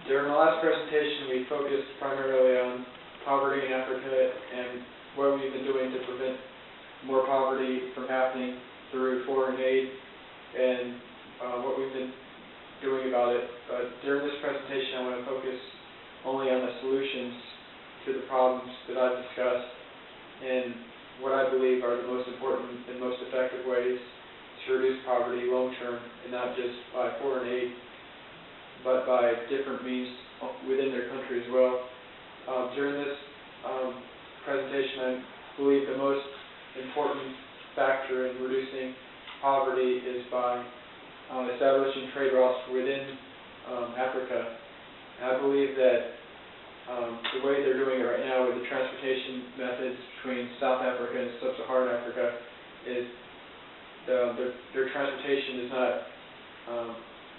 During the last presentation, we focused primarily on poverty in Africa and what we've been doing to prevent more poverty from happening through foreign aid and what we've been doing about it. But during this presentation, I want to focus only on the solutions to the problems that I've discussed and what I believe are the most important and most effective ways to reduce poverty long term, and not just by foreign aid, but by different means within their country as well. During this presentation, I believe the most important factor in reducing poverty is by establishing trade routes within Africa. And I believe that the way they're doing it right now with the transportation methods between South Africa and Sub-Saharan Africa is their transportation is not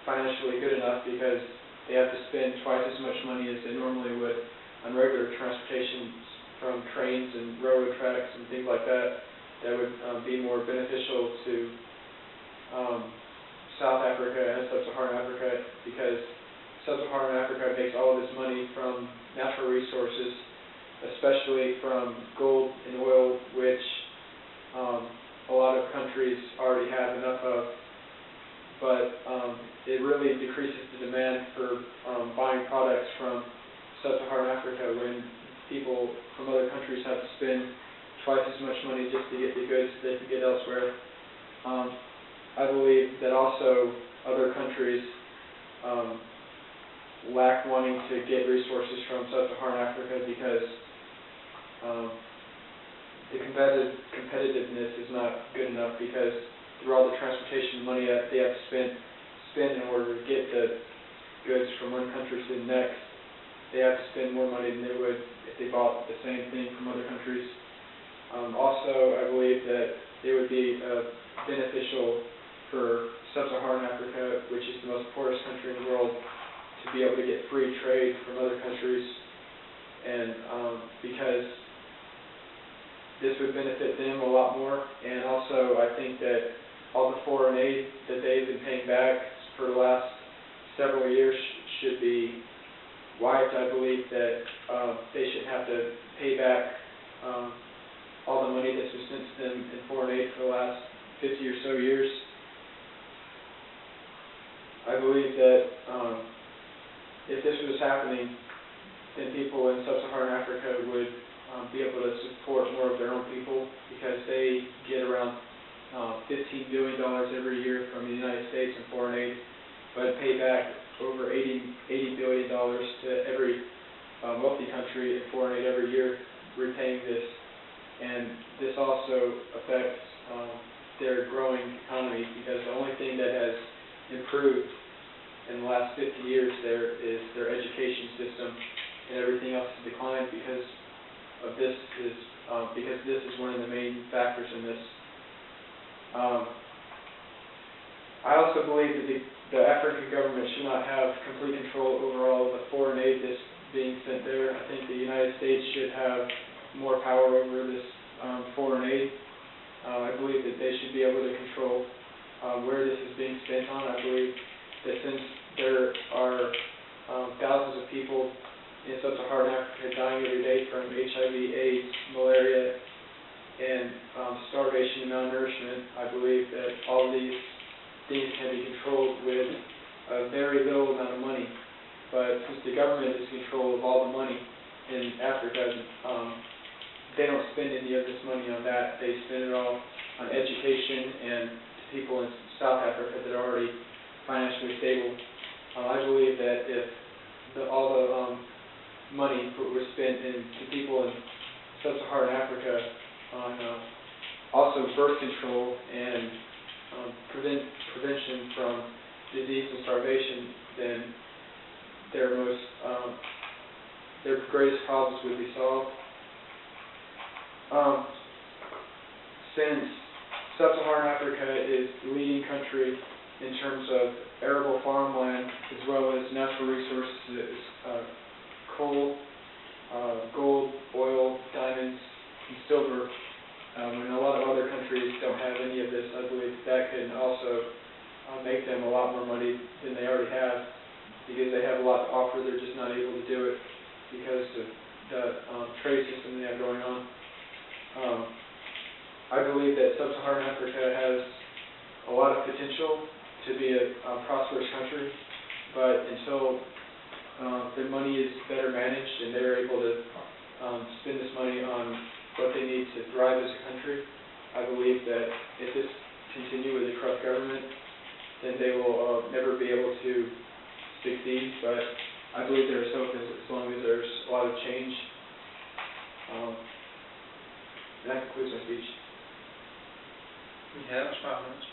financially good enough, because they have to spend twice as much money as they normally would on regular transportation from trains and railroad tracks and things like that. That would be more beneficial to South Africa and Sub-Saharan Africa, because Sub-Saharan Africa makes all of its money from natural resources, especially from gold and oil, which a lot of countries already have enough of. But it really decreases the demand for buying products from Sub-Saharan Africa when people from other countries have to spend twice as much money just to get the goods they can get elsewhere. I believe that also other countries lack wanting to get resources from Sub-Saharan Africa because the competitiveness is not good enough, because through all the transportation money that they have to spend in order to get the goods from one country to the next, they have to spend more money than they would if they bought the same thing from other countries. Also, I believe that it would be beneficial for Sub-Saharan Africa, which is the most poorest country in the world, to be able to get free trade from other countries, and because this would benefit them a lot more. And also, I think that all the foreign aid that they've been paying back for the last several years should be wiped. I believe that they should have to pay back all the money that's been sent to them in foreign aid for the last 50 or so years. I believe that if this was happening, then people in Sub-Saharan Africa would be able to support more of their own people, because they get around $15 billion every year from the United States in foreign aid, but pay back over $80 billion to every wealthy country in foreign aid every year, repaying this. And this also affects their growing economy, because the only thing that has improved in the last 50 years there is their education system, and everything else has declined because of this is one of the main factors in this. I also believe that the African government should not have complete control over all of the foreign aid that's being sent there. I think the United States should have more power over this foreign aid. I believe that they should be able to control where this is being spent on. I believe that since there are thousands of people in Sub-Saharan Africa dying every day from HIV, AIDS, malaria, and starvation and malnourishment, I believe that all of these things can be controlled with a very little amount of money. But since the government is in control of all the money in Africa, they don't spend any of this money on that. They spend it all on education and people in South Africa that are already financially stable. I believe that if all the money was spent to people in Sub-Saharan Africa on also birth control and prevention from disease and starvation, then their greatest problems would be solved. Since Sub-Saharan Africa is the leading country in terms of arable farmland as well as natural resources, coal, gold, oil, diamonds, and silver, and a lot of other countries don't have any of this. I believe that could also make them a lot more money than they already have, because they have a lot to offer. They're just not able to do it because of the trade system they have going on. I believe that Sub-Saharan Africa has a lot of potential to be a prosperous country, but until their money is better managed and they're able to spend this money on what they need to thrive as a country, I believe that if this continue with a corrupt government, then they will never be able to succeed. But I believe there is hope as long as there's a lot of change. And that concludes my speech. Yeah, that's 5 minutes.